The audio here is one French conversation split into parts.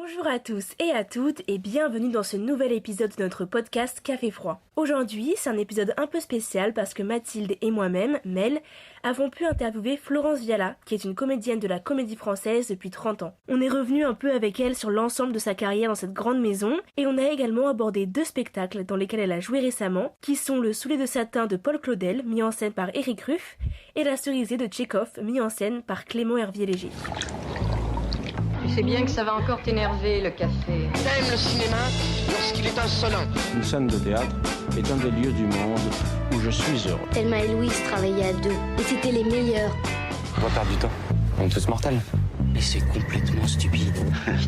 Bonjour à tous et à toutes et bienvenue dans ce nouvel épisode de notre podcast Café Froid. Aujourd'hui, c'est un épisode un peu spécial parce que Mathilde et moi-même, Mel, avons pu interviewer Florence Viala, qui est une comédienne de la Comédie Française depuis 30 ans. On est revenu un peu avec elle sur l'ensemble de sa carrière dans cette grande maison et on a également abordé 2 spectacles dans lesquels elle a joué récemment, qui sont Le Soulier de satin de Paul Claudel, mis en scène par Éric Ruff, et La Cerisée de Tchekhov, mis en scène par Clément Hervier-Léger. Tu sais bien que ça va encore t'énerver, le café. T'aimes le cinéma lorsqu'il est insolent. Une scène de théâtre est un des lieux du monde où je suis heureux. Thelma et Louise travaillaient à 2 et c'était les meilleurs. On va perdre du temps. On est tous mortels. Et c'est complètement stupide.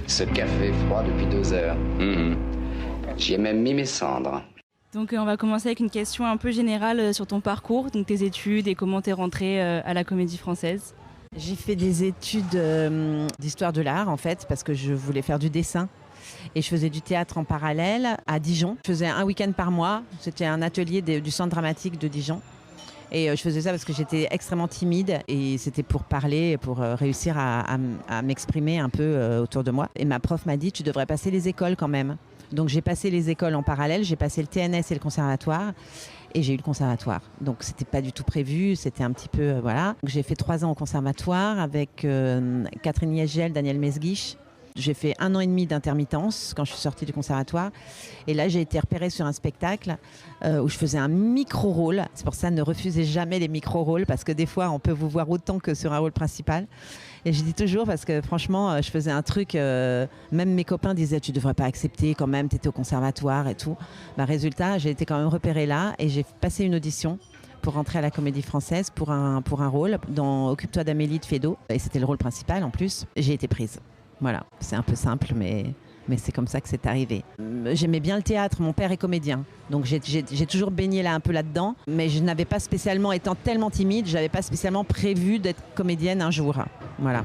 Ce café est froid depuis 2 heures. J'y ai même mis mes cendres. Donc on va commencer avec une question un peu générale sur ton parcours, donc tes études et comment t'es rentrée à la Comédie Française. J'ai fait des études d'histoire de l'art en fait parce que je voulais faire du dessin et je faisais du théâtre en parallèle à Dijon. Je faisais un week-end par mois, c'était un atelier du centre dramatique de Dijon et je faisais ça parce que j'étais extrêmement timide et c'était pour parler, pour réussir à m'exprimer un peu autour de moi. Et ma prof m'a dit tu devrais passer les écoles quand même. Donc j'ai passé les écoles en parallèle, j'ai passé le TNS et le conservatoire. Et j'ai eu le conservatoire. Donc, c'était pas du tout prévu. C'était un petit peu, voilà. Donc, j'ai fait 3 ans au conservatoire avec Catherine Yegel, Daniel Mesguich. J'ai fait 1 an et demi d'intermittence quand je suis sortie du conservatoire. Et là, j'ai été repérée sur un spectacle où je faisais un micro-rôle. C'est pour ça, ne refusez jamais les micro-rôles parce que des fois, on peut vous voir autant que sur un rôle principal. Et je dis toujours parce que franchement, je faisais un truc, même mes copains disaient tu devrais pas accepter quand même, t'étais au conservatoire et tout. Résultat, j'ai été quand même repérée là et j'ai passé une audition pour rentrer à la Comédie Française pour un rôle dans Occupe-toi d'Amélie de Feydeau. Et c'était le rôle principal en plus. J'ai été prise. Voilà, c'est un peu simple mais c'est comme ça que c'est arrivé. J'aimais bien le théâtre, mon père est comédien. Donc j'ai toujours baigné là un peu là-dedans. Mais je n'avais pas spécialement, étant tellement timide, je n'avais pas spécialement prévu d'être comédienne un jour. Voilà.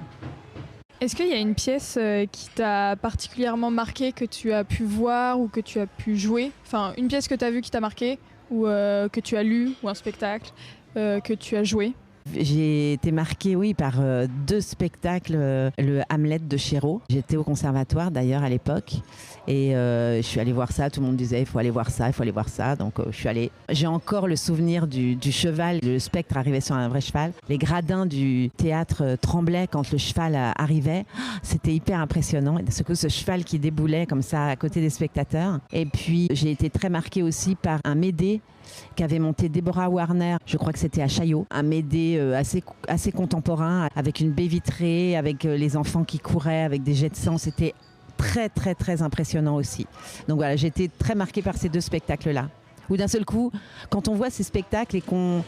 Est-ce qu'il y a une pièce qui t'a particulièrement marqué, que tu as pu voir ou que tu as pu jouer ? Enfin, une pièce que tu as vue qui t'a marqué ou que tu as lu ou un spectacle que tu as joué ? J'ai été marquée, oui, par 2 spectacles, le Hamlet de Chéreau. J'étais au conservatoire d'ailleurs à l'époque et je suis allée voir ça. Tout le monde disait il faut aller voir ça, il faut aller voir ça. Donc je suis allée. J'ai encore le souvenir du cheval. Le spectre arrivait sur un vrai cheval. Les gradins du théâtre tremblaient quand le cheval arrivait. C'était hyper impressionnant. Et ce cheval qui déboulait comme ça à côté des spectateurs. Et puis j'ai été très marquée aussi par un Médée qu'avait monté Déborah Warner, je crois que c'était à Chaillot, un Médée assez contemporain, avec une baie vitrée, avec les enfants qui couraient, avec des jets de sang. C'était très très très impressionnant aussi. Donc voilà, j'ai été très marquée par ces 2 spectacles-là. Où d'un seul coup, quand on voit ces spectacles et qu'on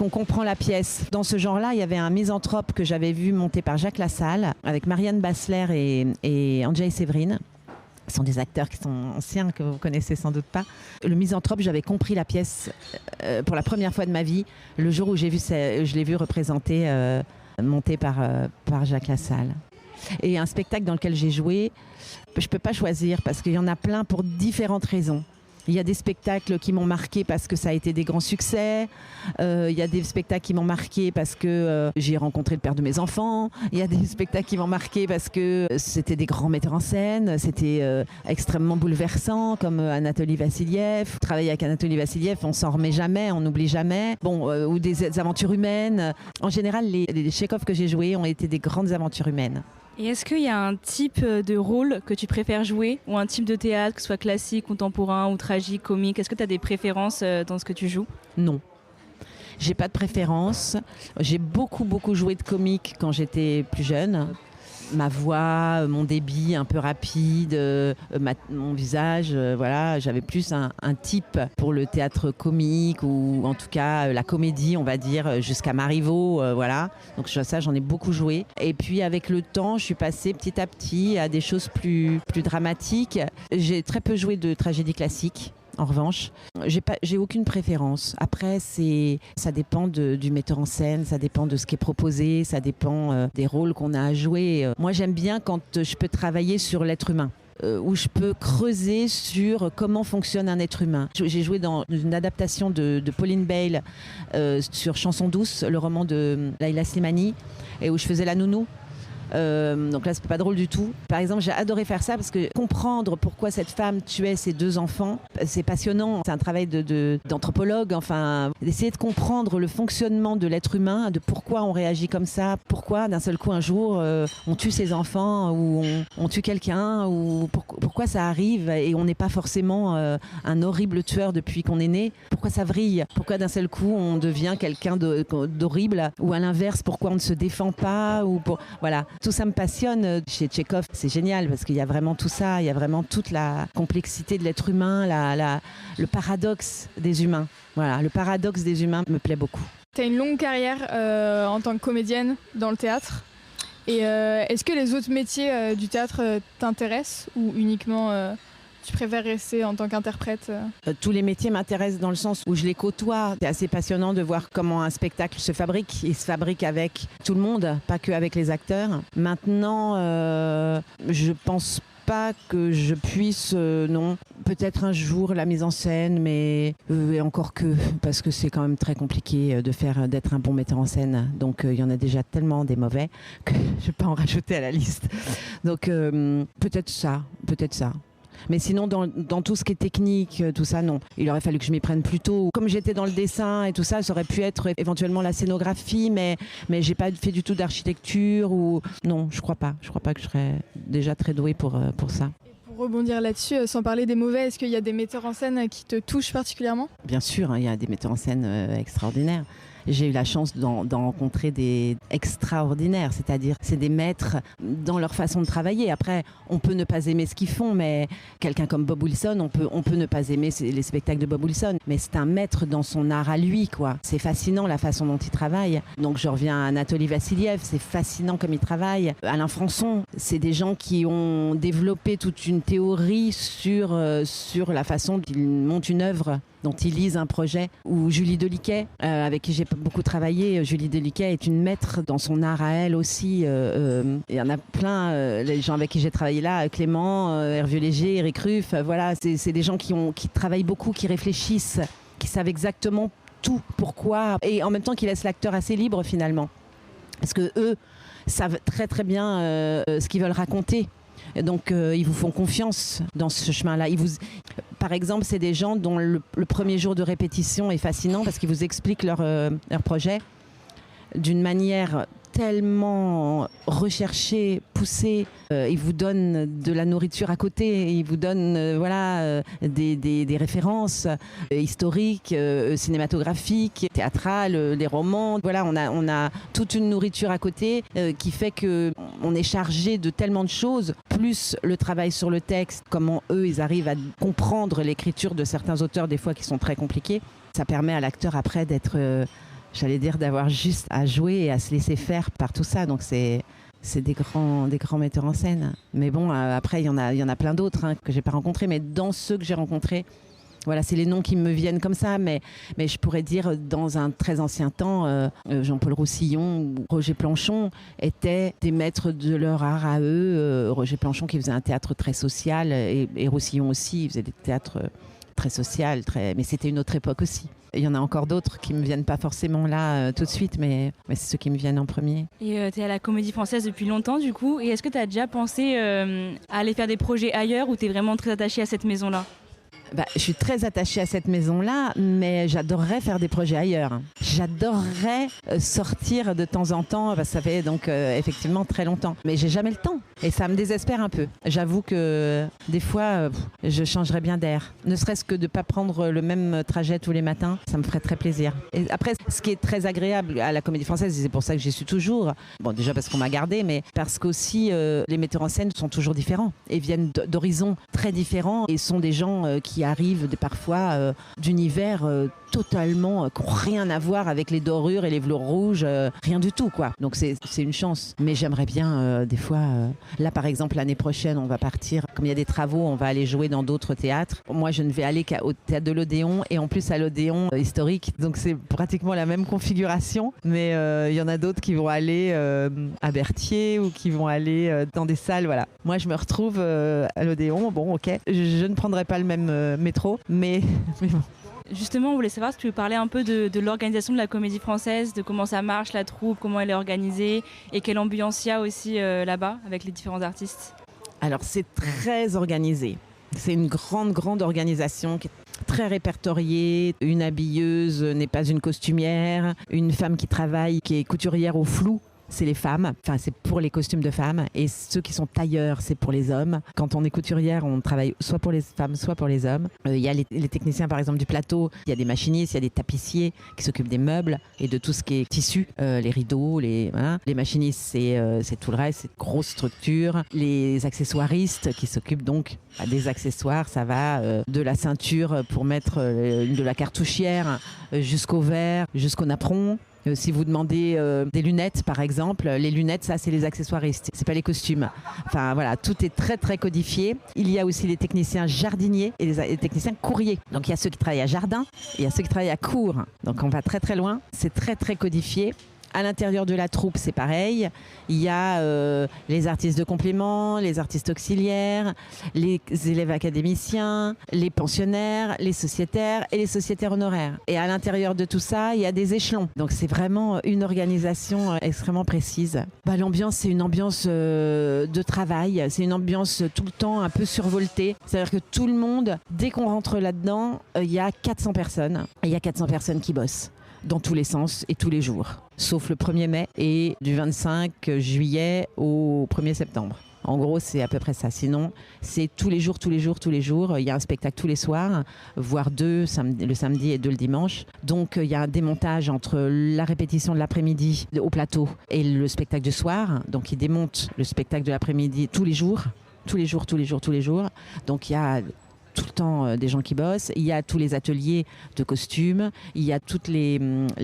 comprend la pièce. Dans ce genre-là, il y avait un Misanthrope que j'avais vu monté par Jacques Lassalle, avec Marianne Bassler et Andrzej Severin. Ce sont des acteurs qui sont anciens, que vous connaissez sans doute pas. Le Misanthrope, j'avais compris la pièce pour la première fois de ma vie, le jour où je l'ai vu représenté, monté par Jacques Lassalle. Et un spectacle dans lequel j'ai joué, je ne peux pas choisir parce qu'il y en a plein pour différentes raisons. Il y a des spectacles qui m'ont marqué parce que ça a été des grands succès. Il y a des spectacles qui m'ont marqué parce que j'ai rencontré le père de mes enfants. Il y a des spectacles qui m'ont marqué parce que c'était des grands metteurs en scène. C'était extrêmement bouleversant, comme Anatoly Vassiliev. Travailler avec Anatoly Vassiliev, on s'en remet jamais, on n'oublie jamais. Ou des aventures humaines. En général, les Tchekhov que j'ai joués ont été des grandes aventures humaines. Et est-ce qu'il y a un type de rôle que tu préfères jouer ou un type de théâtre, que ce soit classique, contemporain ou tragique, comique ? Est-ce que tu as des préférences dans ce que tu joues ? Non. J'ai pas de préférence. J'ai beaucoup joué de comique quand j'étais plus jeune. Ma voix, mon débit un peu rapide, mon visage, voilà, j'avais plus un type pour le théâtre comique ou en tout cas la comédie, on va dire, jusqu'à Marivaux, voilà. Donc ça, j'en ai beaucoup joué. Et puis avec le temps, je suis passée petit à petit à des choses plus dramatiques. J'ai très peu joué de tragédie classique. En revanche, j'ai aucune préférence. Après, ça dépend du metteur en scène, ça dépend de ce qui est proposé, ça dépend des rôles qu'on a à jouer. Moi, j'aime bien quand je peux travailler sur l'être humain. Où je peux creuser sur comment fonctionne un être humain. J'ai joué dans une adaptation de Pauline Bale sur Chanson douce, le roman de Laïla Slimani, et où je faisais la nounou. Donc là, c'est pas drôle du tout. Par exemple, j'ai adoré faire ça parce que comprendre pourquoi cette femme tuait ses 2 enfants, c'est passionnant. C'est un travail d'anthropologue, enfin, d'essayer de comprendre le fonctionnement de l'être humain, de pourquoi on réagit comme ça, pourquoi d'un seul coup un jour on tue ses enfants ou on tue quelqu'un, ou pourquoi ça arrive et on n'est pas forcément un horrible tueur depuis qu'on est né. Pourquoi ça vrille, pourquoi d'un seul coup on devient quelqu'un d'horrible, ou à l'inverse, pourquoi on ne se défend pas, voilà. Tout ça me passionne. Chez Tchekhov, c'est génial parce qu'il y a vraiment tout ça, il y a vraiment toute la complexité de l'être humain, le paradoxe des humains. Voilà, le paradoxe des humains me plaît beaucoup. Tu as une longue carrière en tant que comédienne dans le théâtre. Et est-ce que les autres métiers du théâtre t'intéressent ou uniquement tu préfères rester en tant qu'interprète Tous les métiers m'intéressent dans le sens où je les côtoie. C'est assez passionnant de voir comment un spectacle se fabrique. Il se fabrique avec tout le monde, pas que avec les acteurs. Maintenant, je pense pas que je puisse, non. Peut-être un jour la mise en scène, mais et encore que, parce que c'est quand même très compliqué d'être un bon metteur en scène. Donc il y en a déjà tellement des mauvais que je ne vais pas en rajouter à la liste. Donc peut-être ça. Mais sinon, dans tout ce qui est technique, tout ça, non. Il aurait fallu que je m'y prenne plus tôt. Comme j'étais dans le dessin et tout ça, ça aurait pu être éventuellement la scénographie, mais j'ai pas fait du tout d'architecture ou... Non, je crois pas. Je crois pas que je serais déjà très douée pour ça. Et pour rebondir là-dessus, sans parler des mauvais, est-ce qu'il y a des metteurs en scène qui te touchent particulièrement ? Bien sûr, il y a des metteurs en scène extraordinaires. J'ai eu la chance d'en rencontrer des extraordinaires, c'est-à-dire c'est des maîtres dans leur façon de travailler. Après, on peut ne pas aimer ce qu'ils font, mais quelqu'un comme Bob Wilson, on peut ne pas aimer les spectacles de Bob Wilson, mais c'est un maître dans son art à lui, quoi. C'est fascinant la façon dont il travaille. Donc je reviens à Anatoly Vassiliev, c'est fascinant comme il travaille. Alain Françon, c'est des gens qui ont développé toute une théorie sur la façon dont ils montent une œuvre, dont ils lisent un projet. Ou Julie Deliquet, avec qui j'ai beaucoup travaillé. Julie Deliquet est une maître dans son art à elle aussi. Il y en a plein, les gens avec qui j'ai travaillé là, Clément, Hervieux Léger, Eric Ruff, voilà, c'est des gens qui travaillent beaucoup, qui réfléchissent, qui savent exactement tout, pourquoi, et en même temps qui laissent l'acteur assez libre finalement. Parce que eux savent très très bien ce qu'ils veulent raconter. Donc ils vous font confiance dans ce chemin-là. Par exemple, c'est des gens dont le premier jour de répétition est fascinant parce qu'ils vous expliquent leur projet d'une manière tellement recherchée, poussée. Ils vous donnent de la nourriture à côté, ils vous donnent des références historiques, cinématographiques, théâtrales, des romans. Voilà, on a toute une nourriture à côté qui fait qu'on est chargé de tellement de choses, plus le travail sur le texte, comment eux, ils arrivent à comprendre l'écriture de certains auteurs, des fois qui sont très compliqués. Ça permet à l'acteur après d'être... d'avoir juste à jouer et à se laisser faire par tout ça. Donc c'est des grands metteurs en scène. Mais bon, après, il y en a plein d'autres que j'ai pas rencontrés. Mais dans ceux que j'ai rencontrés, voilà, c'est les noms qui me viennent comme ça. Mais je pourrais dire, dans un très ancien temps, Jean-Paul Roussillon ou Roger Planchon étaient des maîtres de leur art à eux. Roger Planchon qui faisait un théâtre très social et Roussillon aussi, il faisait des théâtres très social, mais c'était une autre époque aussi. Il y en a encore d'autres qui ne me viennent pas forcément là tout de suite, mais c'est ceux qui me viennent en premier. Et tu es à la Comédie Française depuis longtemps du coup, et est-ce que tu as déjà pensé à aller faire des projets ailleurs ou tu es vraiment très attachée à cette maison-là ? Je suis très attachée à cette maison-là, mais j'adorerais faire des projets ailleurs. J'adorerais sortir de temps en temps, parce que ça fait donc effectivement très longtemps. Mais j'ai jamais le temps et ça me désespère un peu. J'avoue que des fois, je changerais bien d'air. Ne serait-ce que de ne pas prendre le même trajet tous les matins, ça me ferait très plaisir. Et après, ce qui est très agréable à la Comédie Française, et c'est pour ça que j'y suis toujours, bon déjà parce qu'on m'a gardée, mais parce qu'aussi les metteurs en scène sont toujours différents et viennent d'horizons très différents et sont des gens qui arrivent parfois d'univers totalement qui n'ont rien à voir avec les dorures et les velours rouges, rien du tout quoi. Donc c'est une chance. Mais j'aimerais bien des fois, là par exemple l'année prochaine on va partir, comme il y a des travaux, on va aller jouer dans d'autres théâtres. Moi je ne vais aller qu'au théâtre de l'Odéon et en plus à l'Odéon historique, donc c'est pratiquement la même configuration, mais il y en a d'autres qui vont aller à Berthier ou qui vont aller dans des salles, voilà. Moi je me retrouve à l'Odéon, bon ok, je ne prendrai pas le même métro, mais bon. Justement, on voulait savoir si tu parlais un peu de l'organisation de la Comédie Française, de comment ça marche, la troupe, comment elle est organisée et quelle ambiance il y a aussi là-bas avec les différents artistes. Alors c'est très organisé. C'est une grande organisation qui est très répertoriée. Une habilleuse n'est pas une costumière. Une femme qui travaille, qui est couturière au flou, c'est les femmes. Enfin, c'est pour les costumes de femmes. Et ceux qui sont tailleurs, c'est pour les hommes. Quand on est couturière, on travaille soit pour les femmes, soit pour les hommes. Il y a les techniciens, par exemple, du plateau. Il y a des machinistes, il y a des tapissiers qui s'occupent des meubles et de tout ce qui est tissu. Les rideaux, voilà. Les machinistes, c'est tout le reste. C'est une grosse structure. Les accessoiristes qui s'occupent donc des accessoires. Ça va de la ceinture pour mettre de la cartouchière jusqu'au verre, jusqu'au napperon. Si vous demandez des lunettes, par exemple, les lunettes, ça, c'est les accessoiristes, c'est pas les costumes. Enfin, voilà, tout est très, très codifié. Il y a aussi les techniciens jardiniers et les techniciens courriers. Donc, il y a ceux qui travaillent à jardin et il y a ceux qui travaillent à cour. Donc, on va très, très loin. C'est très, très codifié. À l'intérieur de la troupe, c'est pareil. Il y a les artistes de complément, les artistes auxiliaires, les élèves académiciens, les pensionnaires, les sociétaires et les sociétaires honoraires. Et à l'intérieur de tout ça, il y a des échelons. Donc c'est vraiment une organisation extrêmement précise. L'ambiance, c'est une ambiance de travail. C'est une ambiance tout le temps un peu survoltée. C'est-à-dire que tout le monde, dès qu'on rentre là-dedans, il y a 400 personnes. Et il y a 400 personnes qui bossent dans tous les sens et tous les jours, sauf le 1er mai et du 25 juillet au 1er septembre. En gros, c'est à peu près ça. Sinon, c'est tous les jours. Il y a un spectacle tous les soirs, voire 2 le samedi et 2 le dimanche. Donc, il y a un démontage entre la répétition de l'après-midi au plateau et le spectacle du soir. Donc, ils démontent le spectacle de l'après-midi tous les jours. Donc, il y a tout le temps des gens qui bossent. Il y a tous les ateliers de costumes. Il y a toutes les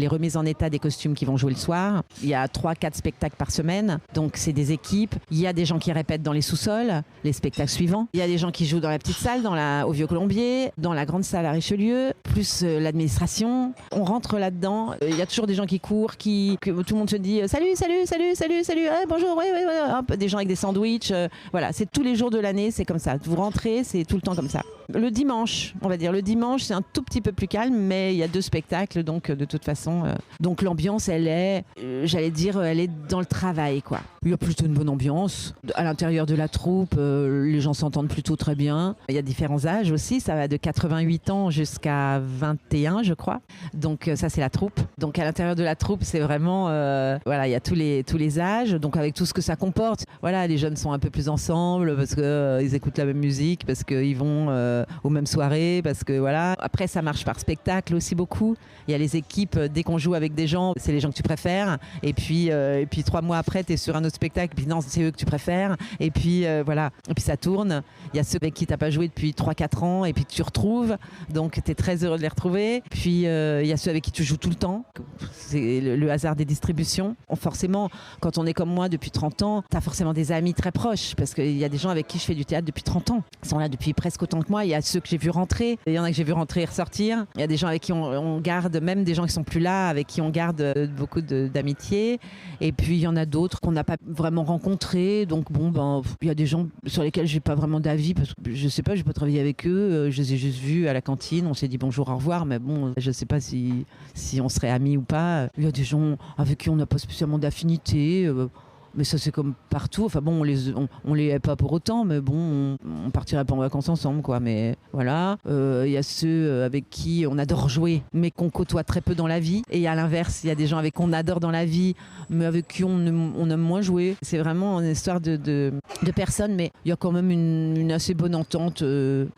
remises en état des costumes qui vont jouer le soir. Il y a 3-4 spectacles par semaine. Donc, c'est des équipes. Il y a des gens qui répètent dans les sous-sols, les spectacles suivants. Il y a des gens qui jouent dans la petite salle, au Vieux-Colombier, dans la grande salle à Richelieu, plus l'administration. On rentre là-dedans. Il y a toujours des gens qui courent, que tout le monde se dit « Salut, bonjour, ouais. » Des gens avec des sandwichs. Voilà, c'est tous les jours de l'année, c'est comme ça. Vous rentrez, c'est tout le temps comme ça. Le dimanche, c'est un tout petit peu plus calme, mais il y a 2 spectacles, donc de toute façon. Donc l'ambiance, elle est dans le travail, quoi. Il y a plutôt une bonne ambiance. À l'intérieur de la troupe, les gens s'entendent plutôt très bien. Il y a différents âges aussi, ça va de 88 ans jusqu'à 21, je crois. Donc ça, c'est la troupe. Donc à l'intérieur de la troupe, c'est vraiment, il y a tous les âges, donc avec tout ce que ça comporte. Voilà, les jeunes sont un peu plus ensemble parce qu'ils écoutent la même musique, parce qu'ils vont aux mêmes soirées, parce que voilà. Après, ça marche par spectacle aussi beaucoup. Il y a les équipes, dès qu'on joue avec des gens, c'est les gens que tu préfères. Et puis 3 mois après, tu es sur un autre spectacle, puis non, c'est eux que tu préfères. Et puis voilà. Et puis ça tourne. Il y a ceux avec qui tu n'as pas joué depuis 3-4 ans, et puis tu retrouves. Donc tu es très heureux de les retrouver. Puis il y a ceux avec qui tu joues tout le temps. C'est le hasard des distributions. Forcément, quand on est comme moi depuis 30 ans, tu as forcément des amis très proches, parce qu'il y a des gens avec qui je fais du théâtre depuis 30 ans. Ils sont là depuis presque autant que moi. Il y a ceux que j'ai vu rentrer, il y en a que j'ai vu rentrer et ressortir. Il y a des gens avec qui on garde, même des gens qui sont plus là, avec qui on garde beaucoup d'amitié. Et puis il y en a d'autres qu'on n'a pas vraiment rencontrés. Donc il y a des gens sur lesquels j'ai pas vraiment d'avis, parce que je sais pas, j'ai pas travaillé avec eux. Je les ai juste vus à la cantine, on s'est dit bonjour, au revoir, mais bon, je sais pas si on serait amis ou pas. Il y a des gens avec qui on n'a pas spécialement d'affinité. Mais ça, c'est comme partout. Enfin bon, on les hait pas pour autant, mais bon, on partirait pas en vacances ensemble, quoi. Mais voilà. Il y a ceux avec qui on adore jouer, mais qu'on côtoie très peu dans la vie. Et à l'inverse, il y a des gens avec qui on adore dans la vie, mais avec qui on aime moins jouer. C'est vraiment une histoire de personnes, mais il y a quand même une assez bonne entente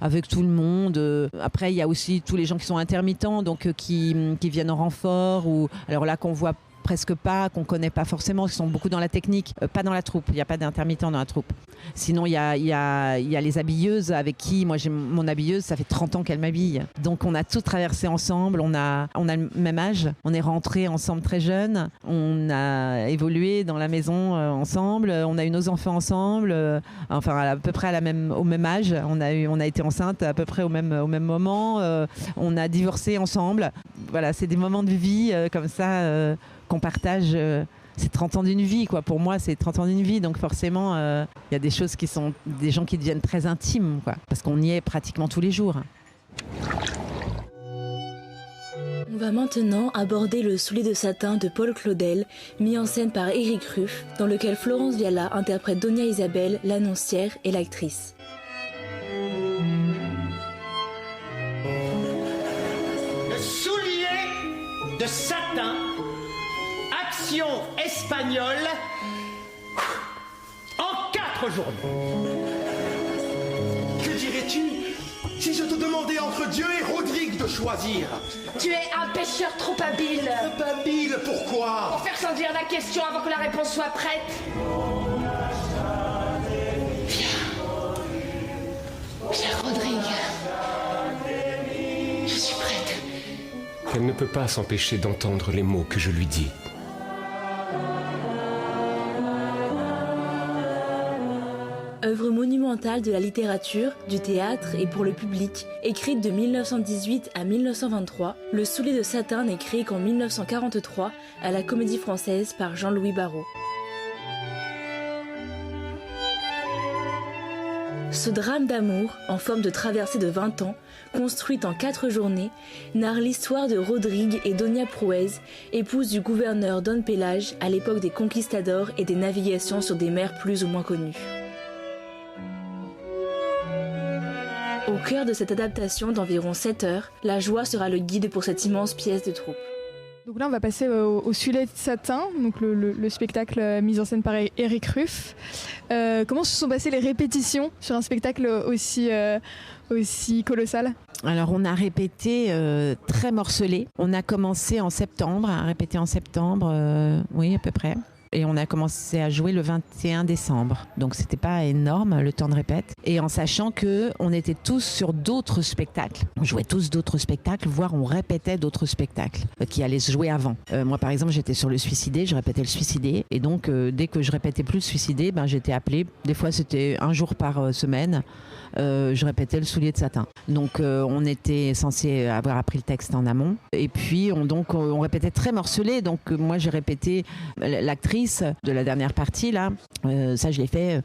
avec tout le monde. Après, il y a aussi tous les gens qui sont intermittents, donc qui viennent en renfort, ou alors là qu'on voit presque pas, qu'on connaît pas forcément, qui sont beaucoup dans la technique, pas dans la troupe. Il n'y a pas d'intermittents dans la troupe. Sinon, il y a les habilleuses avec qui, moi j'ai mon habilleuse, ça fait 30 ans qu'elle m'habille. Donc on a tout traversé ensemble, on a le même âge, on est rentrés ensemble très jeunes, on a évolué dans la maison ensemble, on a eu nos enfants ensemble, à peu près au même âge, on a été enceinte à peu près au même moment, on a divorcé ensemble. Voilà, c'est des moments de vie comme ça qu'on partage. C'est 30 ans d'une vie, quoi. Pour moi, c'est 30 ans d'une vie. Donc forcément, y a des choses qui sont des gens qui deviennent très intimes, quoi. Parce qu'on y est pratiquement tous les jours. On va maintenant aborder Le soulier de satin de Paul Claudel, mis en scène par Éric Ruff, dans lequel Florence Viala interprète Donia Isabelle, l'annoncière et l'actrice. Le soulier de satin, action espagnole, en 4 journées. Que dirais-tu si je te demandais entre Dieu et Rodrigue de choisir? Tu es un pêcheur trop habile. Trop habile, pourquoi? Pour faire sans dire la question avant que la réponse soit prête. Viens, Rodrigue. Je suis prête. Elle ne peut pas s'empêcher d'entendre les mots que je lui dis. Œuvre monumentale de la littérature, du théâtre et pour le public, écrite de 1918 à 1923, Le soulier de satin n'est créé qu'en 1943 à la Comédie Française par Jean-Louis Barrault. Ce drame d'amour, en forme de traversée de 20 ans, construite en 4 journées, narre l'histoire de Rodrigue et Donia Prouez, épouse du gouverneur Don Pélage à l'époque des conquistadors et des navigations sur des mers plus ou moins connues. Au cœur de cette adaptation d'environ 7 heures, la joie sera le guide pour cette immense pièce de troupe. Donc là, on va passer au soulier de satin, donc le spectacle mis en scène par Éric Ruff. Comment se sont passées les répétitions sur un spectacle aussi colossal ? Alors on a répété très morcelé. On a commencé en septembre, à répéter en septembre, oui à peu près. Et on a commencé à jouer le 21 décembre. Donc c'était pas énorme le temps de répète. Et en sachant qu'on était tous sur d'autres spectacles. On jouait tous d'autres spectacles, voire on répétait d'autres spectacles qui allaient se jouer avant. Moi par exemple j'étais sur Le Suicidé, je répétais Le Suicidé. Et donc dès que je répétais plus Le Suicidé, j'étais appelée. Des fois c'était un jour par semaine. Je répétais Le soulier de satin. Donc on était censé avoir appris le texte en amont. Et puis on répétait très morcelé. Donc moi j'ai répété l'actrice de la dernière partie là. Ça je l'ai fait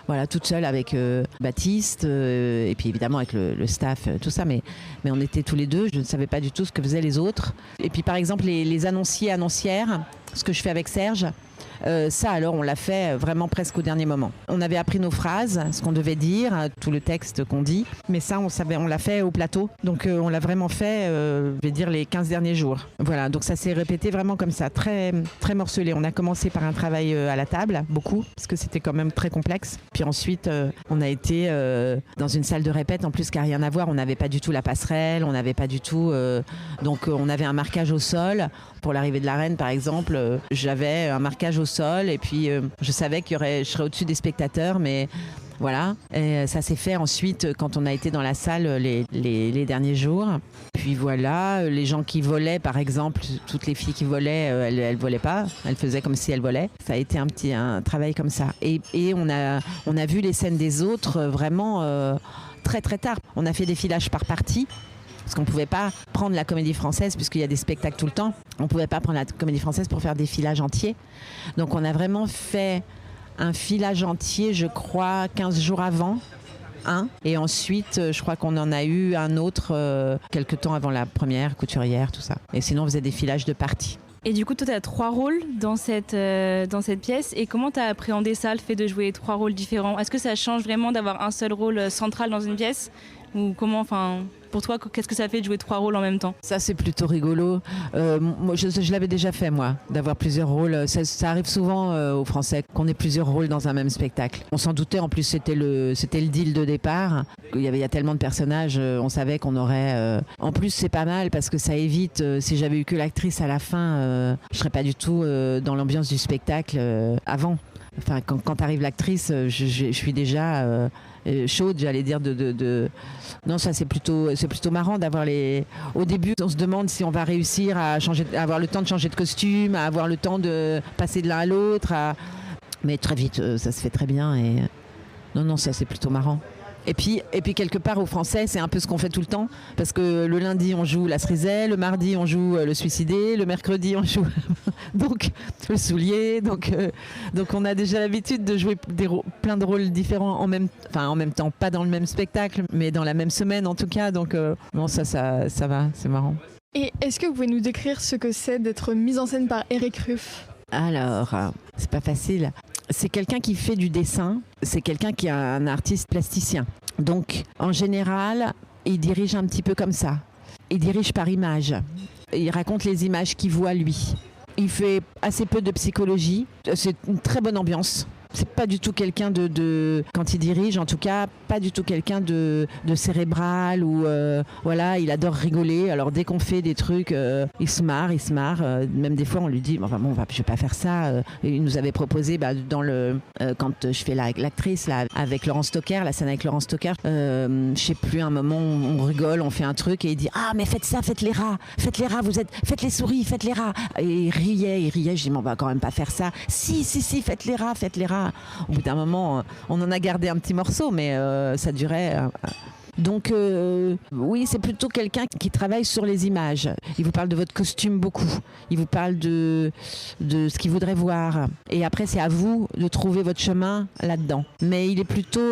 voilà, toute seule avec Baptiste et puis évidemment avec le staff, tout ça. Mais on était tous les deux. Je ne savais pas du tout ce que faisaient les autres. Et puis par exemple les annoncières, ce que je fais avec Serge. Ça alors on l'a fait vraiment presque au dernier moment. On avait appris nos phrases, ce qu'on devait dire, tout le texte qu'on dit, mais ça on l'a fait au plateau. Donc on l'a vraiment fait, je vais dire les 15 derniers jours. Voilà, donc ça s'est répété vraiment comme ça, très, très morcelé. On a commencé par un travail à la table, beaucoup, parce que c'était quand même très complexe. Puis ensuite on a été dans une salle de répète, en plus qui n'a rien à voir, on n'avait pas du tout la passerelle, on n'avait pas du tout... donc on avait un marquage au sol. Pour l'arrivée de la reine par exemple, j'avais un marquage au sol et puis je savais je serais au-dessus des spectateurs, mais voilà. Et ça s'est fait ensuite quand on a été dans la salle les derniers jours. Puis voilà, les gens qui volaient par exemple, toutes les filles qui volaient, elles volaient pas, elles faisaient comme si elles volaient. Ça a été un travail comme ça. Et on a vu les scènes des autres vraiment très très tard. On a fait des filages par partie. Parce qu'on ne pouvait pas prendre la Comédie Française, puisqu'il y a des spectacles tout le temps. On ne pouvait pas prendre la Comédie Française pour faire des filages entiers. Donc on a vraiment fait un filage entier, je crois, 15 jours avant. Et ensuite, je crois qu'on en a eu un autre quelques temps avant la première, couturière, tout ça. Et sinon, on faisait des filages de parties. Et du coup, toi, tu as 3 rôles dans cette pièce. Et comment tu as appréhendé ça, le fait de jouer 3 rôles différents ? Est-ce que ça change vraiment d'avoir un seul rôle central dans une pièce ? Ou comment, pour toi, qu'est-ce que ça fait de jouer 3 rôles en même temps ? Ça, c'est plutôt rigolo. Moi, je l'avais déjà fait, moi, d'avoir plusieurs rôles. Ça arrive souvent aux Français qu'on ait plusieurs rôles dans un même spectacle. On s'en doutait, en plus, c'était le deal de départ. Il y a tellement de personnages, on savait qu'on aurait... En plus, c'est pas mal parce que ça évite, si j'avais eu que l'actrice à la fin, je serais pas du tout dans l'ambiance du spectacle avant. Enfin, quand arrive l'actrice, je suis déjà... chaude, j'allais dire Non, ça c'est plutôt marrant d'avoir Au début, on se demande si on va réussir à avoir le temps de changer de costume, à avoir le temps de passer de l'un à l'autre. Mais très vite, ça se fait très bien et non, ça c'est plutôt marrant. Et puis quelque part au Français, c'est un peu ce qu'on fait tout le temps, parce que le lundi on joue la cerisée, le mardi on joue le suicidé, le mercredi on joue donc le soulier, donc on a déjà l'habitude de jouer plein de rôles différents en même temps, pas dans le même spectacle, mais dans la même semaine en tout cas. Donc non, ça va, c'est marrant. Et est-ce que vous pouvez nous décrire ce que c'est d'être mise en scène par Eric Ruff ? Alors, c'est pas facile. C'est quelqu'un qui fait du dessin, c'est quelqu'un qui est un artiste plasticien. Donc, en général, il dirige un petit peu comme ça. Il dirige par image. Il raconte les images qu'il voit, lui. Il fait assez peu de psychologie. C'est une très bonne ambiance. C'est pas du tout quelqu'un quand il dirige, en tout cas, pas du tout quelqu'un de cérébral ou voilà, il adore rigoler. Alors dès qu'on fait des trucs, il se marre. Même des fois, on lui dit, je vais pas faire ça. Il nous avait proposé, quand je fais l'actrice là avec Laurence Stocker, la scène avec Laurence Stocker, je sais plus, un moment, on rigole, on fait un truc et il dit, mais faites ça, faites les rats, faites les souris, faites les rats. Et il riait. Je dis, on va quand même pas faire ça. Si, faites les rats. Au bout d'un moment, on en a gardé un petit morceau, mais ça durait. Donc oui, c'est plutôt quelqu'un qui travaille sur les images. Il vous parle de votre costume beaucoup. Il vous parle de ce qu'il voudrait voir. Et après, c'est à vous de trouver votre chemin là-dedans. Mais il est plutôt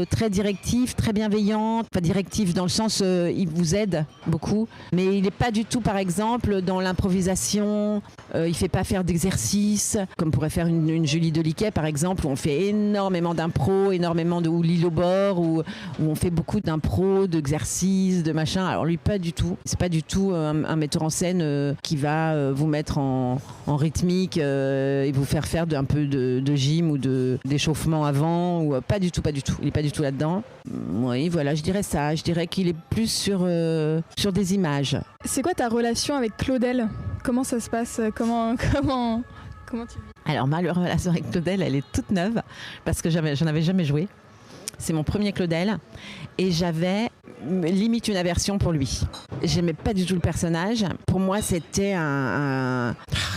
très directif, très bienveillant. Pas directif dans le sens, il vous aide beaucoup. Mais il n'est pas du tout, par exemple, dans l'improvisation. Il ne fait pas faire d'exercices, comme pourrait faire une Julie Deliquet, par exemple, où on fait énormément d'impro, ou l'île au bord, où on fait beaucoup d'impro, d'exercices, de machin. Alors lui, pas du tout. C'est pas du tout un metteur en scène qui va vous mettre en rythmique et vous faire un peu de gym ou d'échauffement avant. Ou, pas du tout. Il est pas du tout là-dedans. Oui, voilà, je dirais ça. Je dirais qu'il est plus sur des images. C'est quoi ta relation avec Claudel ? Comment ça se passe ? Comment tu vis ? Alors ma relation avec Claudel, elle est toute neuve parce que j'en avais jamais joué. C'est mon premier Claudel et j'avais limite une aversion pour lui. J'aimais pas du tout le personnage. Pour moi, c'était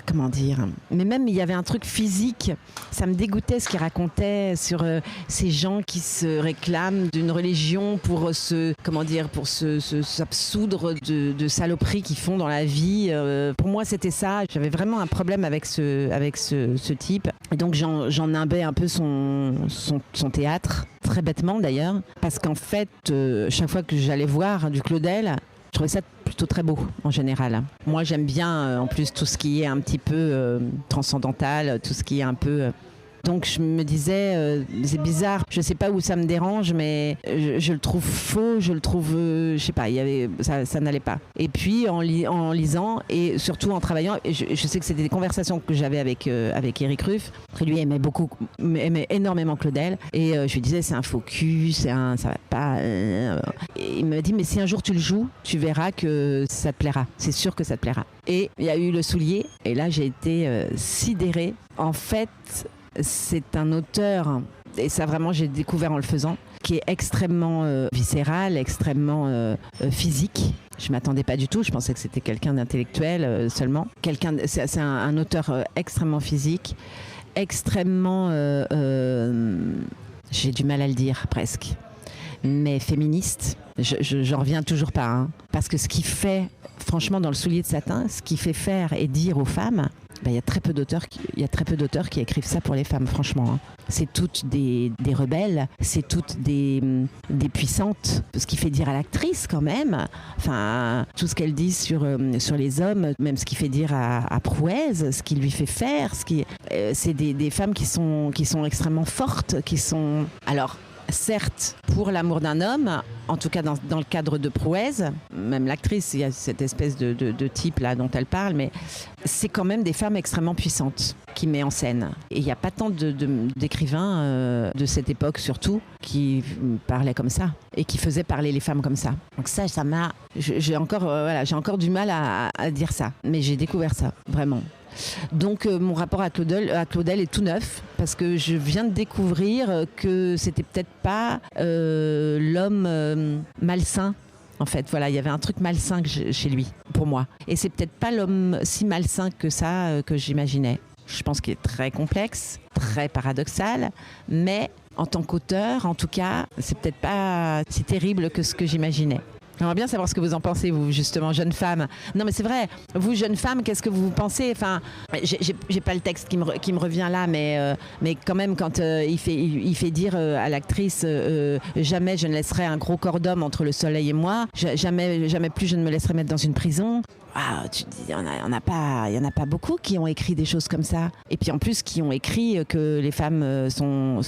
comment dire ? Mais même, il y avait un truc physique. Ça me dégoûtait ce qu'il racontait sur ces gens qui se réclament d'une religion pour s'absoudre de saloperies qu'ils font dans la vie. Pour moi, c'était ça. J'avais vraiment un problème avec ce type. Et donc, j'en nimbais un peu son théâtre. Très bêtement d'ailleurs, parce qu'en fait, chaque fois que j'allais voir du Claudel, je trouvais ça plutôt très beau en général. Moi, j'aime bien en plus tout ce qui est un petit peu transcendantal, tout ce qui est un peu... Donc je me disais, c'est bizarre, je sais pas où ça me dérange, mais je le trouve faux, je le trouve, je sais pas, ça n'allait pas. Et puis en lisant et surtout en travaillant, et je sais que c'était des conversations que j'avais avec Eric Ruff, qui lui aimait énormément Claudel, et je lui disais c'est un faux cul, ça va pas. Et il me dit mais si un jour tu le joues, tu verras que ça te plaira, c'est sûr que ça te plaira. Et il y a eu Le Soulier, et là j'ai été sidérée. En fait, c'est un auteur, et ça vraiment j'ai découvert en le faisant, qui est extrêmement viscéral, extrêmement physique. Je m'attendais pas du tout, je pensais que c'était quelqu'un d'intellectuel seulement. C'est un auteur extrêmement physique, extrêmement, j'ai du mal à le dire presque, mais féministe. J'en reviens toujours pas, hein. Parce que ce qu'il fait, franchement, dans Le Soulier de satin, ce qu'il fait faire et dire aux femmes, il y a très peu d'auteurs qui écrivent ça pour les femmes, franchement. Hein. C'est toutes des rebelles, c'est toutes des puissantes. Ce qui fait dire à l'actrice quand même, enfin, tout ce qu'elle dit sur les hommes, même ce qui fait dire à Prouès, ce qui lui fait faire, c'est des femmes qui sont extrêmement fortes, qui sont... Alors, certes, pour l'amour d'un homme, en tout cas dans le cadre de Prouès, même l'actrice, il y a cette espèce de type là dont elle parle, mais c'est quand même des femmes extrêmement puissantes qui met en scène. Et il n'y a pas tant d'écrivains de cette époque surtout qui parlaient comme ça et qui faisaient parler les femmes comme ça. Donc ça m'a... J'ai encore du mal à dire ça, mais j'ai découvert ça, vraiment. Donc mon rapport à Claudel est tout neuf parce que je viens de découvrir que c'était peut-être pas l'homme malsain. En fait, voilà, il y avait un truc malsain chez lui, pour moi. Et c'est peut-être pas l'homme si malsain que ça que j'imaginais. Je pense qu'il est très complexe, très paradoxal, mais en tant qu'auteur, en tout cas, c'est peut-être pas si terrible que ce que j'imaginais. J'aimerais bien savoir ce que vous en pensez, vous, justement, jeune femme. Non, mais c'est vrai. Vous, jeune femme, qu'est-ce que vous pensez ? Enfin, j'ai pas le texte qui me revient là, mais quand même, quand il fait dire à l'actrice jamais je ne laisserai un gros corps d'homme entre le soleil et moi. Jamais plus je ne me laisserai mettre dans une prison. Ah, tu dis, il y en a pas beaucoup qui ont écrit des choses comme ça. Et puis en plus, qui ont écrit que les femmes sont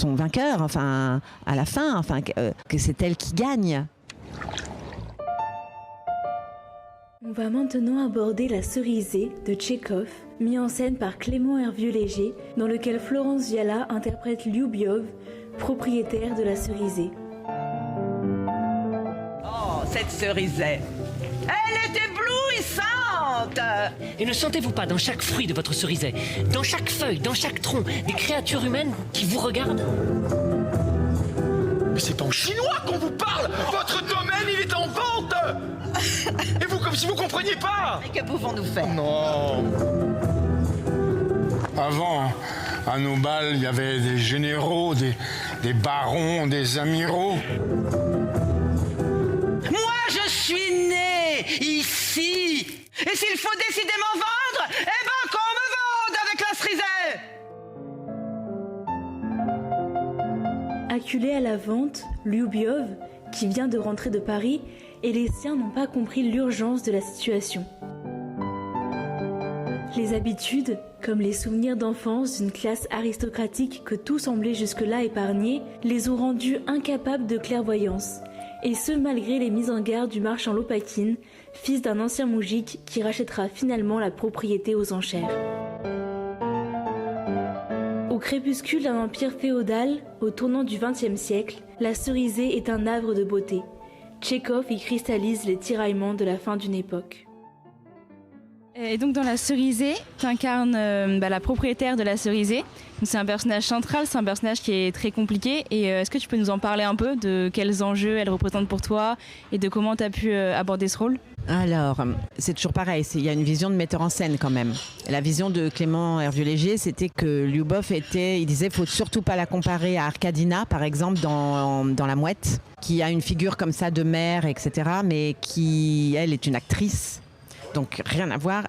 vainqueurs. Enfin, à la fin, enfin que c'est elles qui gagnent. On va maintenant aborder La Cerisée de Tchekhov, mis en scène par Clément Hervieux-Léger, dans lequel Florence Viala interprète Lyubiov, propriétaire de La Cerisée. Oh, cette cerisée, elle est éblouissante! Et ne sentez-vous pas dans chaque fruit de votre cerisée, dans chaque feuille, dans chaque tronc, des créatures humaines qui vous regardent? Mais c'est en chinois qu'on vous parle! Votre domaine, il est en vente! Et vous, comme si vous compreniez pas! Mais que pouvons-nous faire? Non! Avant, à nos balles, il y avait des généraux, des barons, des amiraux. Moi, je suis né ici! Et s'il faut décidément vendre, eh ben qu'on me vende avec La Cerisée! Acculé à la vente, Lyubiov, qui vient de rentrer de Paris, et les siens n'ont pas compris l'urgence de la situation. Les habitudes, comme les souvenirs d'enfance d'une classe aristocratique que tout semblait jusque-là épargner, les ont rendus incapables de clairvoyance, et ce malgré les mises en garde du marchand Lopakin, fils d'un ancien moujik qui rachètera finalement la propriété aux enchères. Au crépuscule d'un empire féodal, au tournant du XXe siècle, La Cerisée est un havre de beauté. Tchekhov y cristallise les tiraillements de la fin d'une époque. Et donc dans La Cerisée, tu incarnes la propriétaire de La Cerisée. Donc c'est un personnage central, c'est un personnage qui est très compliqué. Et est-ce que tu peux nous en parler un peu de quels enjeux elle représente pour toi et de comment tu as pu aborder ce rôle ? Alors, c'est toujours pareil, il y a une vision de metteur en scène quand même. La vision de Clément Hervieux-Léger, c'était que Lyubov il disait, faut surtout pas la comparer à Arkadina, par exemple, dans La Mouette, qui a une figure comme ça de mère, etc., mais qui, elle, est une actrice. Donc, rien à voir.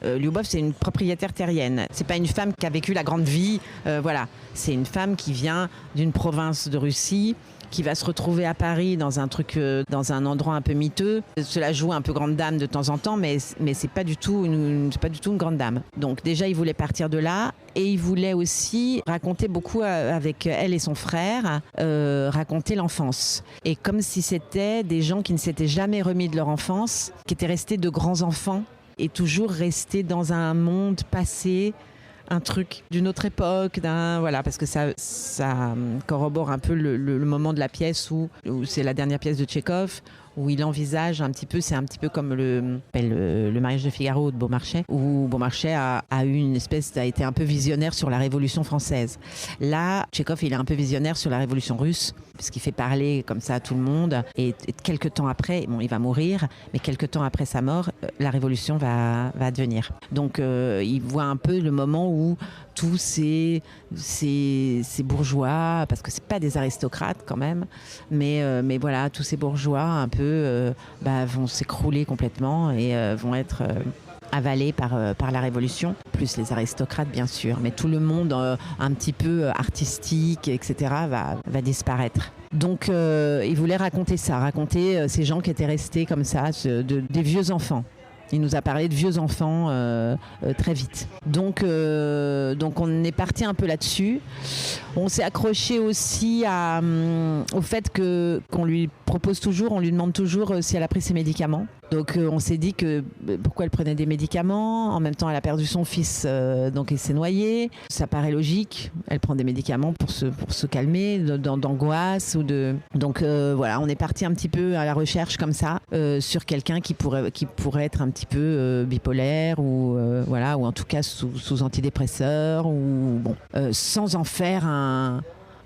Lyubov, c'est une propriétaire terrienne. C'est pas une femme qui a vécu la grande vie, voilà. C'est une femme qui vient d'une province de Russie, qui va se retrouver à Paris dans un endroit un peu miteux. Cela joue un peu grande dame de temps en temps, mais c'est pas du tout une grande dame. Donc déjà, il voulait partir de là, et il voulait aussi raconter beaucoup avec elle et son frère, raconter l'enfance. Et comme si c'était des gens qui ne s'étaient jamais remis de leur enfance, qui étaient restés de grands enfants, et toujours restés dans un monde passé, un truc d'une autre époque, voilà, parce que ça corrobore un peu le moment de la pièce où c'est la dernière pièce de Tchekhov, où il envisage un petit peu, c'est un petit peu comme le mariage de Figaro de Beaumarchais, où Beaumarchais a été un peu visionnaire sur la Révolution française. Là, Tchekhov, il est un peu visionnaire sur la Révolution russe, parce qu'il fait parler comme ça à tout le monde, et quelques temps après, bon, il va mourir, mais quelques temps après sa mort, la Révolution va advenir. Donc, il voit un peu le moment où tous ces bourgeois, parce que c'est pas des aristocrates quand même, mais voilà, tous ces bourgeois un peu vont s'écrouler complètement et vont être avalés par la Révolution, plus les aristocrates bien sûr, mais tout le monde un petit peu artistique, etc. va disparaître. Donc il voulait raconter ça, raconter ces gens qui étaient restés comme ça, des vieux enfants. Il nous a parlé de vieux enfants très vite. Donc on est parti un peu là-dessus. On s'est accroché aussi au fait qu'on lui demande toujours si elle a pris ses médicaments. Donc on s'est dit que pourquoi elle prenait des médicaments. En même temps, elle a perdu son fils, donc il s'est noyé. Ça paraît logique. Elle prend des médicaments pour se calmer, d'angoisse ou de. Donc voilà, on est parti un petit peu à la recherche comme ça sur quelqu'un qui pourrait être un petit peu bipolaire ou voilà, ou en tout cas sous antidépresseurs ou bon, sans en faire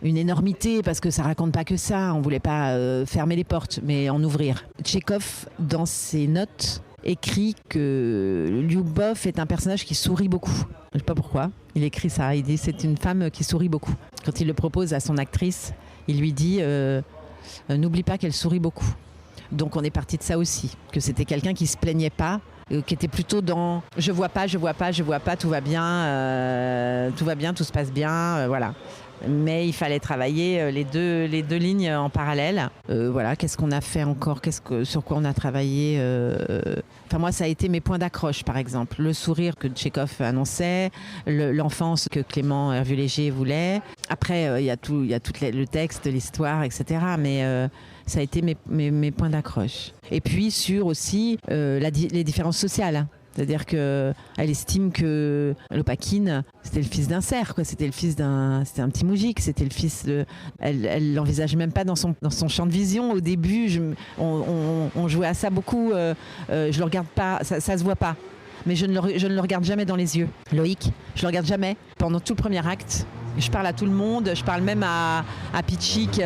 une énormité, parce que ça raconte pas que ça. On voulait pas fermer les portes, mais en ouvrir. Tchekhov, dans ses notes, écrit que Liu Bof est un personnage qui sourit beaucoup. Je ne sais pas pourquoi. Il écrit ça. Il dit c'est une femme qui sourit beaucoup. Quand il le propose à son actrice, il lui dit n'oublie pas qu'elle sourit beaucoup. Donc on est parti de ça aussi, que c'était quelqu'un qui se plaignait pas, qui était plutôt dans je vois pas, tout va bien, tout se passe bien, voilà. Mais il fallait travailler les deux lignes en parallèle. Voilà, qu'est-ce qu'on a fait encore, sur quoi on a travaillé. Enfin moi, ça a été mes points d'accroche, par exemple. Le sourire que Tchekhov annonçait, l'enfance que Clément Hervieux-Léger voulait. Après, il y a tout le texte, l'histoire, etc. Mais ça a été mes points d'accroche. Et puis sur aussi les différences sociales. C'est-à-dire qu'elle estime que Lopakhin, c'était le fils d'un cerf, quoi. C'était un petit moujik, c'était le fils de... Elle l'envisage même pas dans son champ de vision. Au début, on jouait à ça beaucoup. Je le regarde pas, ça se voit pas. Mais je ne le regarde jamais dans les yeux. Loïc, je le regarde jamais. Pendant tout le premier acte, je parle à tout le monde. Je parle même à Pichik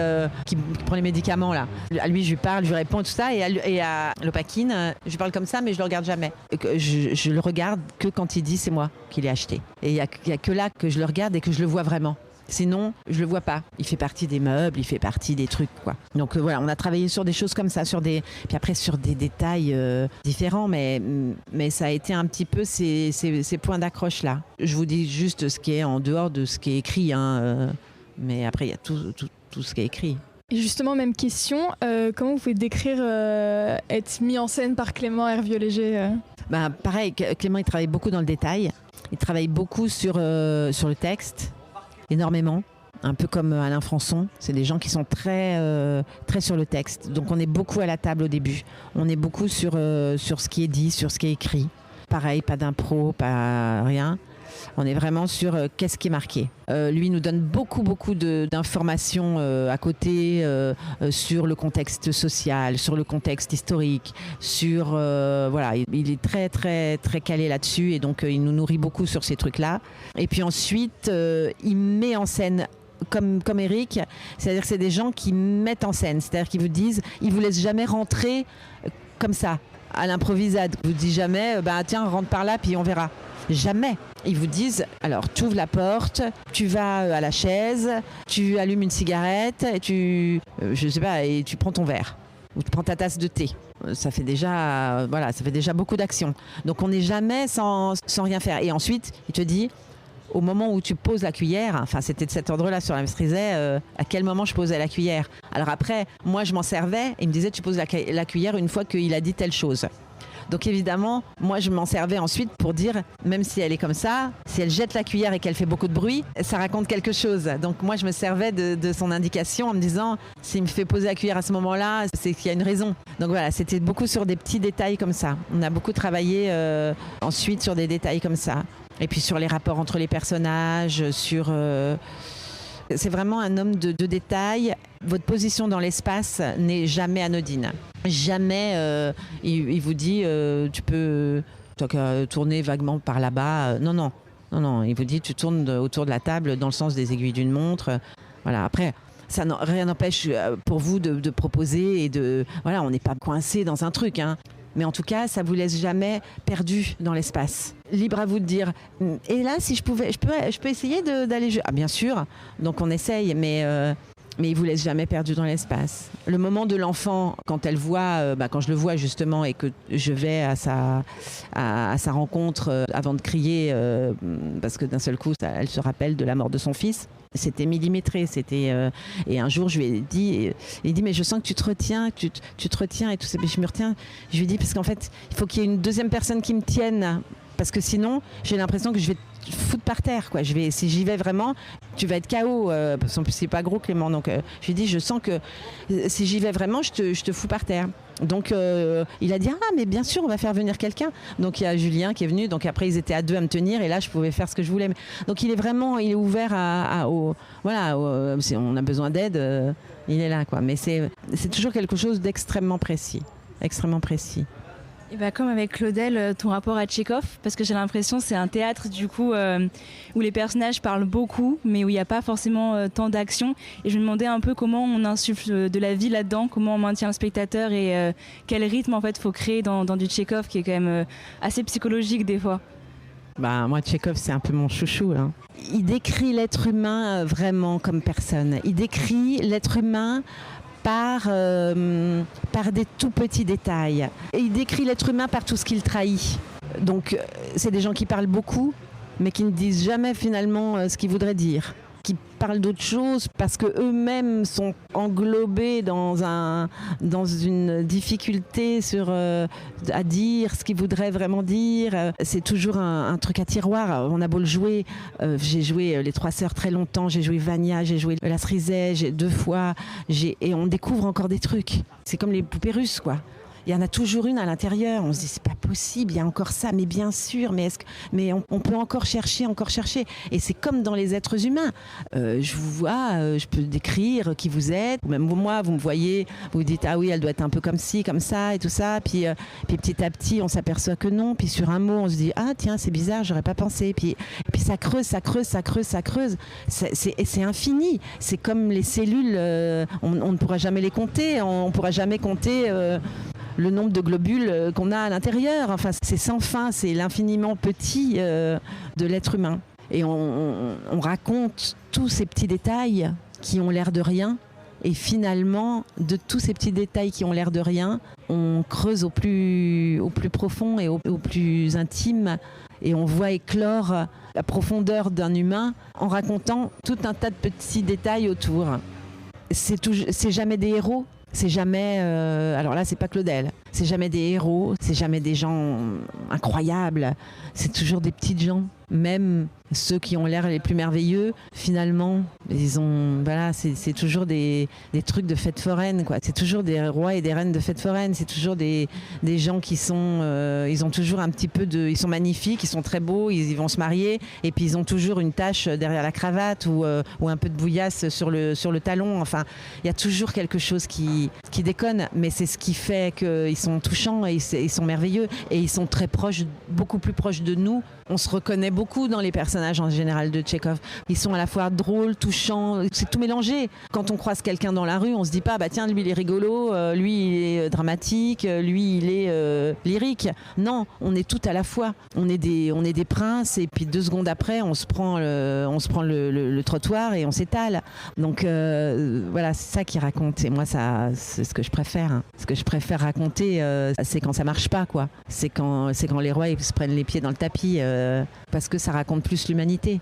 qui prend les médicaments là. À lui, je lui parle, je lui réponds tout ça. Et à Lopakhin, je lui parle comme ça, mais je le regarde jamais. Je le regarde que quand il dit c'est moi qui l'ai acheté. Et il y a que là que je le regarde et que je le vois vraiment. Sinon, je le vois pas. Il fait partie des meubles, il fait partie des trucs, quoi. Donc voilà, on a travaillé sur des choses comme ça, puis après sur des détails différents, mais ça a été un petit peu ces points d'accroche là. Je vous dis juste ce qui est en dehors de ce qui est écrit, mais après il y a tout ce qui est écrit. Et justement, même question, comment vous pouvez décrire être mis en scène par Clément Hervieux-Léger Pareil, Clément il travaille beaucoup dans le détail, il travaille beaucoup sur le texte. Énormément, un peu comme Alain Françon. C'est des gens qui sont très sur le texte. Donc on est beaucoup à la table au début. On est beaucoup sur ce qui est dit, sur ce qui est écrit. Pareil, pas d'impro, pas rien. On est vraiment sur qu'est-ce qui est marqué. Lui nous donne beaucoup d'informations à côté sur le contexte social, sur le contexte historique, sur voilà, il est très très très calé là-dessus et donc il nous nourrit beaucoup sur ces trucs-là. Et puis ensuite, il met en scène comme Eric, c'est-à-dire que c'est des gens qui mettent en scène, c'est-à-dire qu'ils vous disent, ils vous laissent jamais rentrer comme ça à l'improvisade. Ils vous disent jamais, tiens, rentre par là puis on verra. Jamais. Ils vous disent, alors tu ouvres la porte, tu vas à la chaise, tu allumes une cigarette, et tu prends ton verre ou tu prends ta tasse de thé. Ça fait déjà beaucoup d'action. Donc on n'est jamais sans rien faire. Et ensuite, il te dit, au moment où tu poses la cuillère, enfin c'était de cet ordre-là sur la maîtrisée, à quel moment je posais la cuillère. Alors après, moi je m'en servais et il me disait, tu poses la cuillère une fois qu'il a dit telle chose. Donc évidemment, moi je m'en servais ensuite pour dire, même si elle est comme ça, si elle jette la cuillère et qu'elle fait beaucoup de bruit, ça raconte quelque chose. Donc moi je me servais de son indication en me disant, s'il me fait poser la cuillère à ce moment-là, c'est qu'il y a une raison. Donc voilà, c'était beaucoup sur des petits détails comme ça. On a beaucoup travaillé ensuite sur des détails comme ça. Et puis sur les rapports entre les personnages, c'est vraiment un homme de détails. Votre position dans l'espace n'est jamais anodine. Jamais il vous dit tu peux tourner vaguement par là-bas. Non, il vous dit tu tournes autour de la table dans le sens des aiguilles d'une montre. Voilà, après... rien n'empêche pour vous de proposer et voilà, on n'est pas coincé dans un truc, hein. Mais en tout cas, ça vous laisse jamais perdu dans l'espace. Libre à vous de dire. Et là, si je peux essayer d'aller. Ah, bien sûr. Donc on essaye, mais il vous laisse jamais perdu dans l'espace. Le moment de l'enfant, quand elle voit, quand je le vois justement et que je vais à sa rencontre avant de crier, parce que d'un seul coup, elle se rappelle de la mort de son fils. C'était millimétré, et un jour je lui ai dit, il dit mais je sens que tu te retiens, tu te retiens et tout ça. Mais je me retiens. Je lui ai dit parce qu'en fait il faut qu'il y ait une deuxième personne qui me tienne parce que sinon j'ai l'impression que je vais te foutre par terre, quoi. Si j'y vais vraiment, tu vas être KO. Parce qu'en plus c'est pas gros Clément, donc je lui ai dit je sens que si j'y vais vraiment je te fous par terre. Donc il a dit mais bien sûr on va faire venir quelqu'un. Donc il y a Julien qui est venu, donc après ils étaient à deux à me tenir et là je pouvais faire ce que je voulais. Donc il est ouvert si on a besoin d'aide, il est là, quoi. Mais c'est toujours quelque chose d'extrêmement précis, extrêmement précis. Et bah, comme avec Claudel, ton rapport à Tchekhov, parce que j'ai l'impression que c'est un théâtre du coup où les personnages parlent beaucoup, mais où il n'y a pas forcément tant d'action. Et je me demandais un peu comment on insuffle de la vie là-dedans, comment on maintient le spectateur et quel rythme en fait faut créer dans du Tchekhov qui est quand même assez psychologique des fois. Bah, moi, Tchekhov, c'est un peu mon chouchou. Hein. Il décrit l'être humain vraiment comme personne. Il décrit l'être humain par des tout petits détails. Et il décrit l'être humain par tout ce qu'il trahit. Donc, c'est des gens qui parlent beaucoup, mais qui ne disent jamais finalement ce qu'ils voudraient dire. Qui parlent d'autre chose parce qu'eux-mêmes sont englobés dans une difficulté à dire ce qu'ils voudraient vraiment dire. C'est toujours un truc à tiroir. On a beau le jouer. J'ai joué Les Trois Sœurs très longtemps, j'ai joué Vania, j'ai joué La Cerisay 2 fois. Et on découvre encore des trucs. C'est comme les poupées russes, quoi. Il y en a toujours une à l'intérieur. On se dit c'est pas possible, il y a encore ça, mais bien sûr, mais on peut encore chercher. Et c'est comme dans les êtres humains. Je vous vois, je peux décrire qui vous êtes. Même moi, vous me voyez, vous dites ah oui, elle doit être un peu comme ci, comme ça et tout ça. Puis petit à petit, on s'aperçoit que non. Puis sur un mot, on se dit ah tiens, c'est bizarre, j'aurais pas pensé. Puis ça creuse. C'est infini. C'est comme les cellules, on ne pourra jamais les compter. On pourra jamais compter. Le nombre de globules qu'on a à l'intérieur. Enfin, c'est sans fin, c'est l'infiniment petit de l'être humain. Et on raconte tous ces petits détails qui ont l'air de rien. Et finalement, de tous ces petits détails qui ont l'air de rien, on creuse au plus profond et au plus intime. Et on voit éclore la profondeur d'un humain en racontant tout un tas de petits détails autour. C'est jamais des héros. C'est jamais, alors là c'est pas Claudel, c'est jamais des héros, c'est jamais des gens incroyables, c'est toujours des petites gens, même ceux qui ont l'air les plus merveilleux, finalement, c'est toujours des trucs de fête foraine, quoi. C'est toujours des rois et des reines de fête foraine, c'est toujours des gens qui sont, ils ont toujours un petit peu ils sont magnifiques, ils sont très beaux, ils vont se marier, et puis ils ont toujours une tache derrière la cravate ou un peu de bouillasse sur le talon. Enfin, il y a toujours quelque chose qui déconne, mais c'est ce qui fait qu'ils sont touchants et ils sont merveilleux et ils sont très proches, beaucoup plus proches de nous. On se reconnaît beaucoup dans les personnages en général de Tchekhov. Ils sont à la fois drôles, touchants, c'est tout mélangé. Quand on croise quelqu'un dans la rue, on se dit pas bah tiens, lui il est rigolo, lui il est dramatique, lui il est lyrique. Non, on est tout à la fois. On est des princes et puis 2 secondes après, on se prend le trottoir et on s'étale. Donc voilà, c'est ça qu'il raconte. Et moi ça c'est ce que je préfère. Hein. Ce que je préfère raconter, c'est quand ça marche pas, quoi. C'est quand les rois ils se prennent les pieds dans le tapis. Parce que ça raconte plus l'humanité.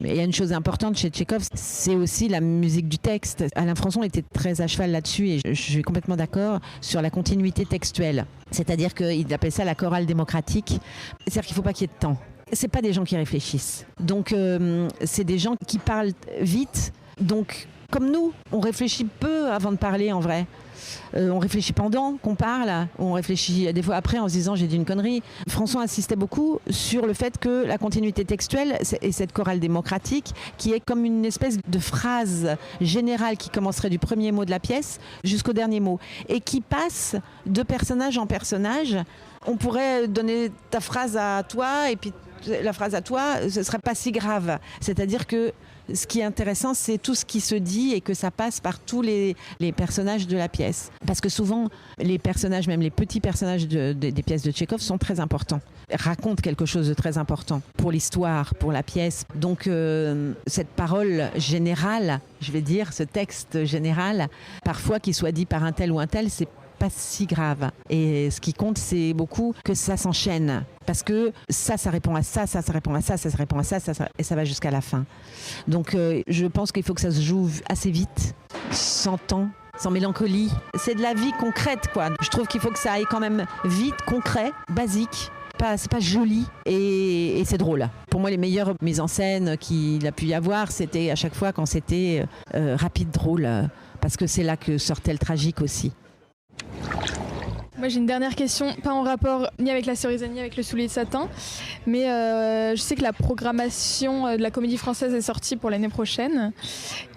Mais il y a une chose importante chez Tchekhov, c'est aussi la musique du texte. Alain Françon était très à cheval là-dessus et je suis complètement d'accord sur la continuité textuelle. C'est-à-dire qu'il appelle ça la chorale démocratique. C'est-à-dire qu'il ne faut pas qu'il y ait de temps. C'est pas des gens qui réfléchissent. Donc c'est des gens qui parlent vite. Donc comme nous, on réfléchit peu avant de parler en vrai. On réfléchit pendant qu'on parle, on réfléchit des fois après en se disant j'ai dit une connerie. François insistait beaucoup sur le fait que la continuité textuelle et cette chorale démocratique qui est comme une espèce de phrase générale qui commencerait du premier mot de la pièce jusqu'au dernier mot et qui passe de personnage en personnage. On pourrait donner ta phrase à toi et puis la phrase à toi, ce serait pas si grave. C'est-à-dire que ce qui est intéressant, c'est tout ce qui se dit et que ça passe par tous les personnages de la pièce. Parce que souvent, les personnages, même les petits personnages des pièces de Tchekhov sont très importants, racontent quelque chose de très important pour l'histoire, pour la pièce. Donc cette parole générale, je vais dire, ce texte général, parfois qu'il soit dit par un tel ou un tel, c'est pas si grave. Et ce qui compte, c'est beaucoup que ça s'enchaîne. Parce que ça répond à ça, ça répond à ça, ça répond à ça, et ça va jusqu'à la fin. Donc je pense qu'il faut que ça se joue assez vite, sans temps, sans mélancolie. C'est de la vie concrète, quoi. Je trouve qu'il faut que ça aille quand même vite, concret, basique. C'est pas joli et c'est drôle. Pour moi, les meilleures mises en scène qu'il a pu y avoir, c'était à chaque fois quand c'était rapide, drôle. Parce que c'est là que sortait le tragique aussi. Moi j'ai une dernière question, pas en rapport ni avec La Cerisay ni avec Le Soulier de Satin, mais je sais que la programmation de la Comédie Française est sortie pour l'année prochaine.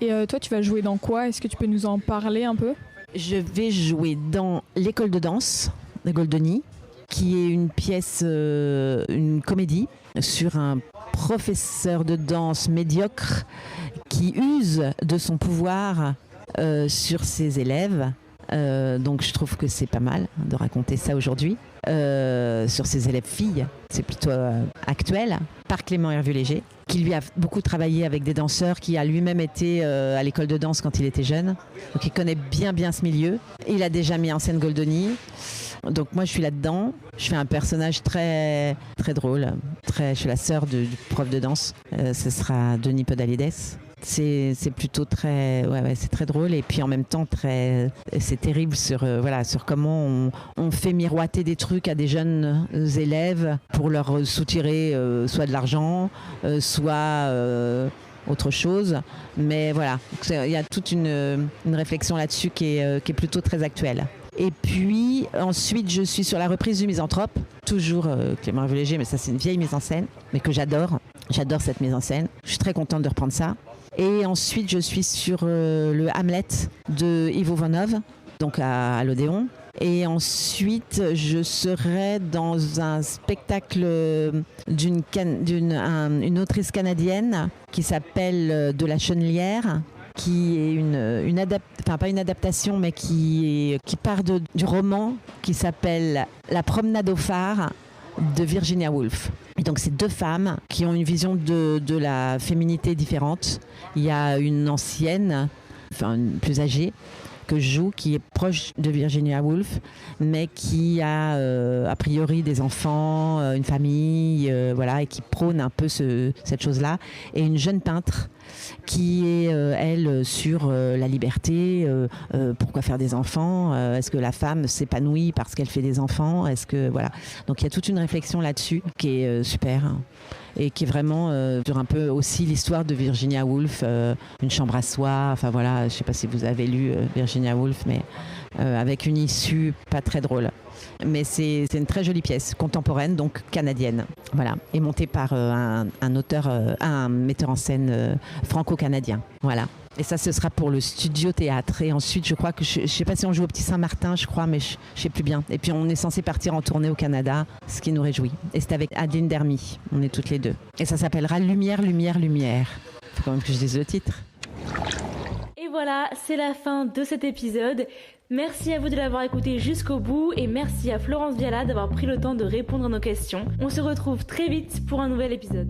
Et toi tu vas jouer dans quoi ? Est-ce que tu peux nous en parler un peu ? Je vais jouer dans l'école de danse de Goldoni. qui est une pièce, une comédie sur un professeur de danse médiocre qui use de son pouvoir sur ses élèves. Donc je trouve que c'est pas mal de raconter ça aujourd'hui. Sur ses élèves filles, c'est plutôt actuel, par Clément Hervieux Léger, qui lui a beaucoup travaillé avec des danseurs, qui a lui-même été à l'école de danse quand il était jeune, donc il connaît bien ce milieu. Il a déjà mis en scène Goldoni, donc moi je suis là-dedans, je fais un personnage très drôle, je suis la sœur du prof de danse, ce sera Denis Podalides. C'est plutôt très, c'est très drôle et puis en même temps c'est terrible sur comment on fait miroiter des trucs à des jeunes élèves pour leur soutirer soit de l'argent, soit autre chose. Mais voilà, il y a toute une réflexion là-dessus qui est plutôt très actuelle. Et puis ensuite je suis sur la reprise du Misanthrope, toujours Clément Hervieux Léger, mais ça c'est une vieille mise en scène, mais que j'adore cette mise en scène. Je suis très contente de reprendre ça. Et ensuite, je suis sur le Hamlet de Ivo Vanov, donc à l'Odéon. Et ensuite, je serai dans un spectacle d'une autrice canadienne qui s'appelle De la Chenelière, qui est pas une adaptation, mais qui part du roman qui s'appelle La promenade au phare de Virginia Woolf. Et donc c'est deux femmes qui ont une vision de la féminité différente. Il y a une ancienne, une plus âgée, que je joue, qui est proche de Virginia Woolf, mais qui a priori des enfants, une famille, et qui prône un peu cette chose-là. Et une jeune peintre qui est, elle, sur la liberté, pourquoi faire des enfants, est-ce que la femme s'épanouit parce qu'elle fait des enfants, donc il y a toute une réflexion là-dessus qui est super et qui est vraiment sur un peu aussi l'histoire de Virginia Woolf, Une chambre à soi, je sais pas si vous avez lu Virginia Woolf, mais avec une issue pas très drôle. Mais c'est une très jolie pièce, contemporaine, donc canadienne, et montée par un metteur en scène franco-canadien, Et ça, ce sera pour le Studio Théâtre. Et ensuite, je crois que je sais pas si on joue au Petit Saint-Martin, mais je sais plus bien. Et puis on est censé partir en tournée au Canada, ce qui nous réjouit. Et c'est avec Adeline Dermy, on est toutes les deux. Et ça s'appellera Lumière, Lumière, Lumière. Faut quand même que je dise le titre. Et voilà, c'est la fin de cet épisode. Merci à vous de l'avoir écouté jusqu'au bout et merci à Florence Viala d'avoir pris le temps de répondre à nos questions. On se retrouve très vite pour un nouvel épisode.